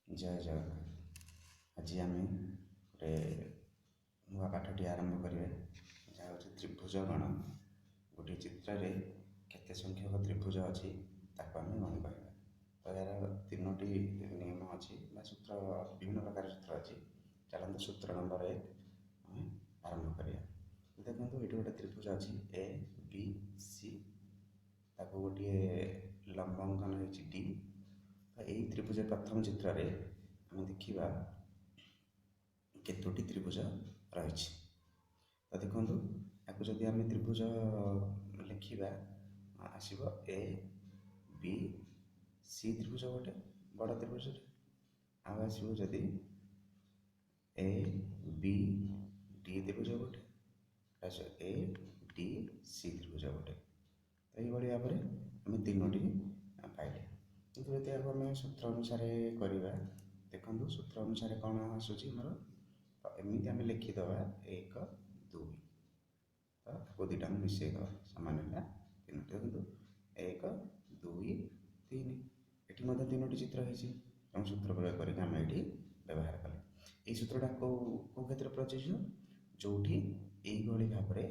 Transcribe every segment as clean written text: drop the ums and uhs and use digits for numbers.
जय जगन्नाथ। आज आम गोटे नुआ पाठटी आरंभ करें जहाँ हूँ त्रिभुज गण। गोटे चित्र में केते संख्यक त्रिभुज अच्छी ताको आम गण कर। तो यार तीनोटी नियम अच्छी सूत्र विभिन्न प्रकार सूत्र अच्छी। चलते सूत्र नंबर 1 आम आरंभ करिया। देखो ये गोटे त्रिभुज अच्छी ए बी सी, ताको गोटे लंब अंकन हो डी। तो यही त्रिभुज प्रथम चित्र रे आम देखा केतोटी त्रिभुज रही। तो देखो आपको जदि आम त्रिभुज लिखा आसब ए बी सी त्रिभुज गोटे बड़ त्रिभुज आसब जदि ए बी डी त्रिभुज गोटे ए डी सी त्रिभुज गोटे। तो ये भाव में आम तीनोटी पाइले। किंतु यदि आम सूत्र अनुसार करवा देखो सूत्र अनुसार कौन आसूसी मोर एमती आम लिखिद 1 2। तो आपको दुटा मिसई दवा सामान है तीनोटी। देखो 1 2 3 ये तीनोटी चित्र होती सूत्र प्रयोग करके आम ये व्यवहार कले। ये सूत्रटा कौ क्षेत्र में प्रযোज्य जोटी यही भाव में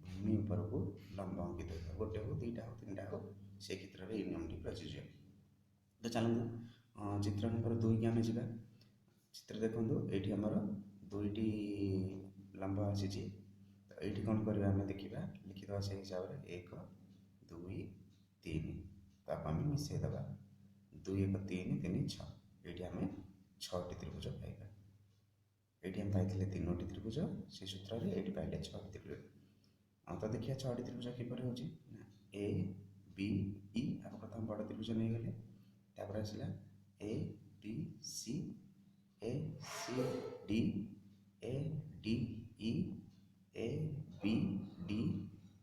भूमि उपर को लंब अंकित होता है। गोटे हो दुईटा हो तीन हो से क्षेत्र में नियमटी प्रযোज्य। तो चलते चित्र नंबर 2 की आम जा। चित्र देखो ये आमर दुईटी लंब आसी। तो ये कौन करवा आम देखा लिखिद से हिसाब से 1 2 3। तो आपको आम मिसईदे 2 1 3 3 6। ये आम 6टी त्रिभुज पाइबा। ये आम पाई तीनोटी त्रिभुज से सूत्र में ये पाइले 6टी त्रिभुज। तो देखिए 6टी त्रिभुज किपर हो ए बी ई आप प्रथम बड़ त्रिभुज नहीं गले। तापर आसला A B C A C D A D E A B D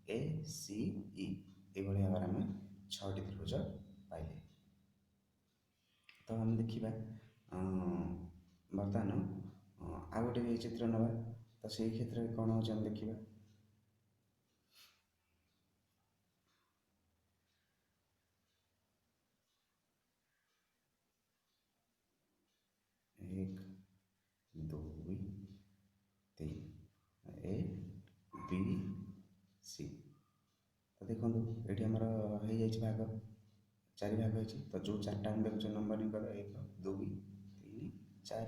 A C E. ये भाव आम 6टी त्रिभुज पाइले। तो आम देखा बर्तमान आ गोटे चित्र नवा। तो से क्षेत्र में कौन हो देखा 1 2 3 ए बी सी। तो देखो ये आमर हो भाग 4 भाग होती। तो जो 4टा आम देखुचे नंबरिंग 1 2 3 4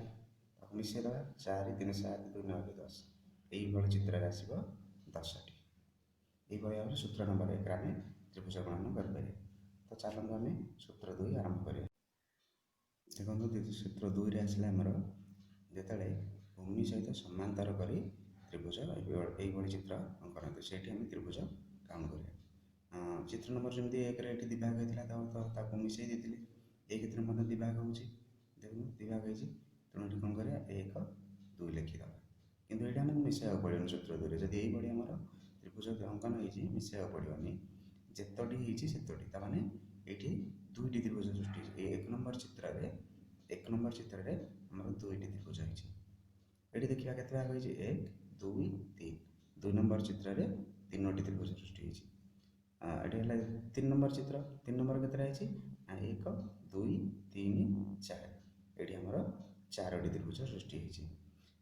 मिसईद 4 3 7 2 9 10। यही चित्र आसब 10टी। ये भाव में सूत्र नंबर 1 आम त्रिभुज गणन करें। तो चलते आम सूत्र 2 आरंभ करें। देखो सूत्र 2 आसला आमर जिते भूमि सहित समांतर कर त्रिभुज ये चित्र अंकन से त्रिभुज काउंट करें। चित्र नंबर जमी 1 दिभाग होता है मिसई देते ये क्षेत्र में दिभाग हो देखो दिभाग हो तेणु कौन कर 1 2 लिखिद। कितु ये आमको मिसैक पड़े सूत्र 2 जब ये आमर त्रिभुज अंकन हो मिसैक पड़ोनी जितोटी होती ताने ये दुईटी त्रिभुज सृष्टि 1 नंबर चित्र में 1 नंबर चित्र में आमर दुईटी त्रिभुज होती। ये देखा के भाग हो 1 2 3 2 नंबर चित्र में तीनोटी त्रिभुज सृष्टि होती। ये 3 नंबर चित्र 3 नंबर के 1 2 3 4। ये आमर 4टी त्रिभुज सृष्टि होती।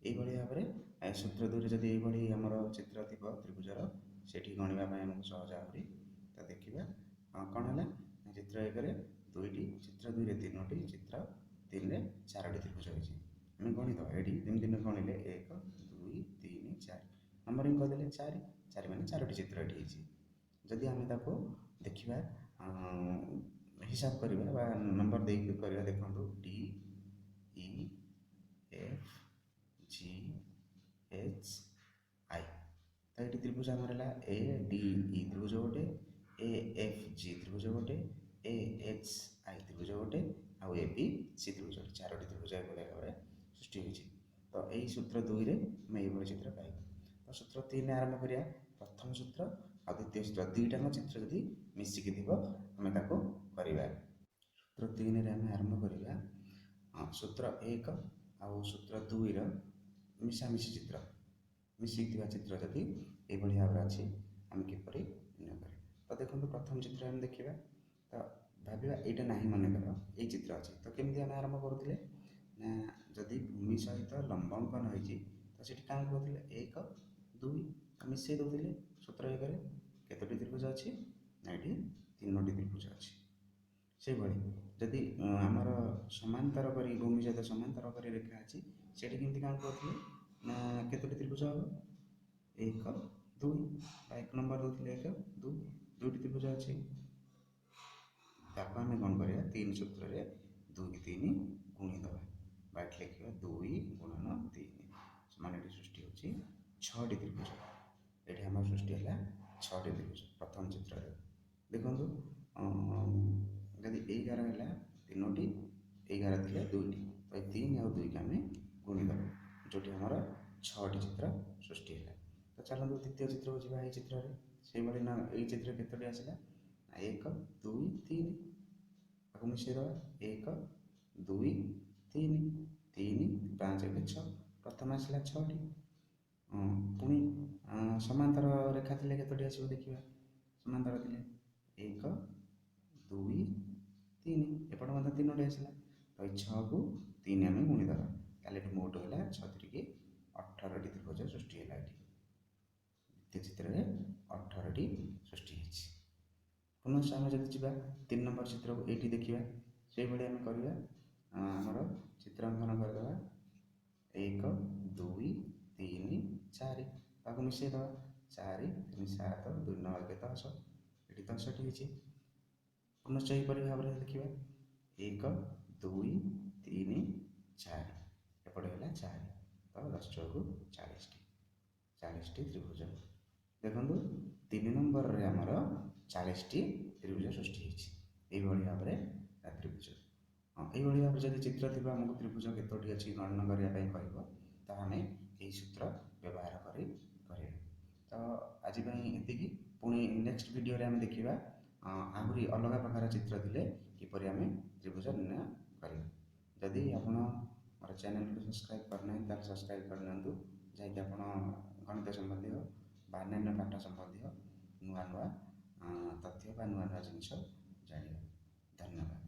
यही भाव में सूत्र 2 जब ये आमर चित्र थी त्रिभुजर से गणवाई आमको सहज आहरी। तो देखा कौन है चित्र 1 दुईटी चित्र 2 3टी चित्र 3 4टी त्रिभुज होती। आम गणिद ये जमी गणिले 1 2 3 4 नंबरिंग करदे 4 4 मैंने 4टी चित्र ये होती। जदि आम देखा हिसाब करवा नंबर दे करवा देखो D E F G H I. तो ये त्रिभुज आमर है ए डी ई त्रिभुज गोटे ए एफ जी त्रिभुज गोटे ए एच आई त्रिभुज गोटे आउ ए बी सी त्रिभुज 4टी त्रिभुज भाव में सृष्टि होती। तो यही सूत्र 2 में ये चित्र पाइबा। तो सूत्र 3 आरंभ करिया। प्रथम सूत्र और द्वितीय सूत्र दुईटा चित्र जदि मिसिकी थी आम ताको करवा। सूत्र 3 आम आरंभ करवा सूत्र 1 आउ सूत्र 2 मिशामिशी चित्र मिसिक चित्र जदि ये भाव में अच्छी आम किपर निर्णय करें। तो देखो प्रथम चित्र आम देखा। तो भाविया यहाँ ना मनकर ये चित्र अच्छे। तो केमी आम आरंभ करुले ନା ଯଦି ଭୂମି ସହିତ ଲମ୍ବ ଅଙ୍କନ ହେଇଛି ତ ସେଠି କାମ କରୁଥିଲେ 1 2 ମିଶାଇ ଦେଉଥିଲେ ସୂତ୍ର 1ରେ କେତୋଟି ତ୍ରିଭୁଜ ଅଛି ନା ଏଠି 3ଟି ତ୍ରିଭୁଜ ଅଛି। ସେଇଭଳି ଯଦି ଆମର ସମାନ୍ତର କରି ଭୂମି ସହିତ ସମାନ୍ତର କରି ରେଖା ଅଛି ସେଠି କେମିତି କାମ କରୁଥିଲେ ନା କେତୋଟି ତ୍ରିଭୁଜ ହେବ 1 2 ବା 1 ନମ୍ବର ଦେଉଥିଲେ 1 2 ଦୁଇଟି ତ୍ରିଭୁଜ ଅଛି ତାକୁ ଆମେ କ'ଣ କରିବା 3 ସୂତ୍ରରେ 2 3 ଗୁଣିଦେବା ବା ଏଠି ଲେଖିବା 2 ଗୁଣନ 3 ସମାନ ଏଠି ସୃଷ୍ଟି ହେଉଛି 6ଟି ତ୍ରିଭୁଜ। ଏଠି ଆମର ସୃଷ୍ଟି ହେଲା 6ଟି ତ୍ରିଭୁଜ ପ୍ରଥମ ଚିତ୍ରରେ। ଦେଖନ୍ତୁ ଯଦି ଏଇ ଗାର ହେଲା 3ଟି ଏଇ ଗାର ଥିଲେ 2ଟି ତ ଏଇ 3 ଆଉ 2କୁ ଆମେ ଗୁଣିଦେବା ଯେଉଁଠି ଆମର 6ଟି ଚିତ୍ର ସୃଷ୍ଟି ହେଲା। ତ ଚାଲନ୍ତୁ ଦ୍ୱିତୀୟ ଚିତ୍ରକୁ ଯିବା ଏଇ ଚିତ୍ରରେ ସେଇଭଳି ନା ଏଇ ଚିତ୍ର କେତୋଟି ଆସିଲା 1 2 3 ତାକୁ ମିଶାଇଦେବା 1 2 3 3 5 6 ପ୍ରଥମେ ଆସିଲା 6ଟି ପୁଣି ସମାନ୍ତର ରେଖା ଥିଲେ କେତୋଟି ଆସିବ ଦେଖିବା ସମାନ୍ତର ଥିଲେ 1 2 3 ଏପଟେ ମଧ୍ୟ 3ଟି ଆସିଲା ତ ଏଇ 6କୁ 3 ଆମେ ଗୁଣିଦେବା ତାହେଲେ ଏଠି ମୋଟ ହେଲା 6 3 18ଟି ତ୍ରିଭୁଜ ସୃଷ୍ଟି ହେଲା। ଏଠି ଦ୍ୱିତୀୟ ଚିତ୍ରରେ 18ଟି ସୃଷ୍ଟି ହେଇଛି। ପୁନଶ୍ଚ ଆମେ ଯଦି ଯିବା 3 ନମ୍ବର ଚିତ୍ରକୁ ଏଇଠି ଦେଖିବା ସେଇଭଳି ଆମେ କରିବା ଆମର ଚିତ୍ରାଙ୍କନ କରିଦେବା 1 2 3 4 ତାକୁ ମିଶାଇଦେବା 4 3 7 2 9 1 10 ଏଠି 10ଟି ହେଇଛି। ପୁନଶ୍ଚ ଏହିପରି ଭାବରେ ଦେଖିବା 1 2 3 4 ଏପଟେ ହେଲା 4 ତ 10 ଚଉକୁ 40ଟି ତ୍ରିଭୁଜ। ଦେଖନ୍ତୁ 3 ନମ୍ବରରେ ଆମର 40ଟି ତ୍ରିଭୁଜ ସୃଷ୍ଟି ହେଇଛି। ଏଇଭଳି ଭାବରେ ତ୍ରିଭୁଜ ଏଇଭଳି ଭାବରେ ଯଦି ଚିତ୍ର ଥିବ ଆମକୁ ତ୍ରିଭୁଜ କେତୋଟି ଅଛି ଗଣନା କରିବା ପାଇଁ କହିବ ତ ଆମେ ଏହି ସୂତ୍ର ବ୍ୟବହାର କରି କରିବା। ତ ଆଜି ପାଇଁ ଏତିକି। ପୁଣି ନେକ୍ସଟ ଭିଡ଼ିଓରେ ଆମେ ଦେଖିବା ଆହୁରି ଅଲଗା ପ୍ରକାର ଚିତ୍ର ଥିଲେ କିପରି ଆମେ ତ୍ରିଭୁଜ ନିର୍ଣ୍ଣୟ କରିବା। ଯଦି ଆପଣ ମୋର ଚ୍ୟାନେଲକୁ ସବସ୍କ୍ରାଇବ୍ କରିନାହାନ୍ତି ତାହେଲେ ସବସ୍କ୍ରାଇବ୍ କରିନିଅନ୍ତୁ ଯାହାକି ଆପଣ ଗଣିତ ସମ୍ବନ୍ଧୀୟ ବା ଅନ୍ୟାନ୍ୟ ପାଠ ସମ୍ବନ୍ଧୀୟ ନୂଆ ନୂଆ ତଥ୍ୟ ବା ନୂଆ ନୂଆ ଜିନିଷ ଜାଣିବେ। ଧନ୍ୟବାଦ।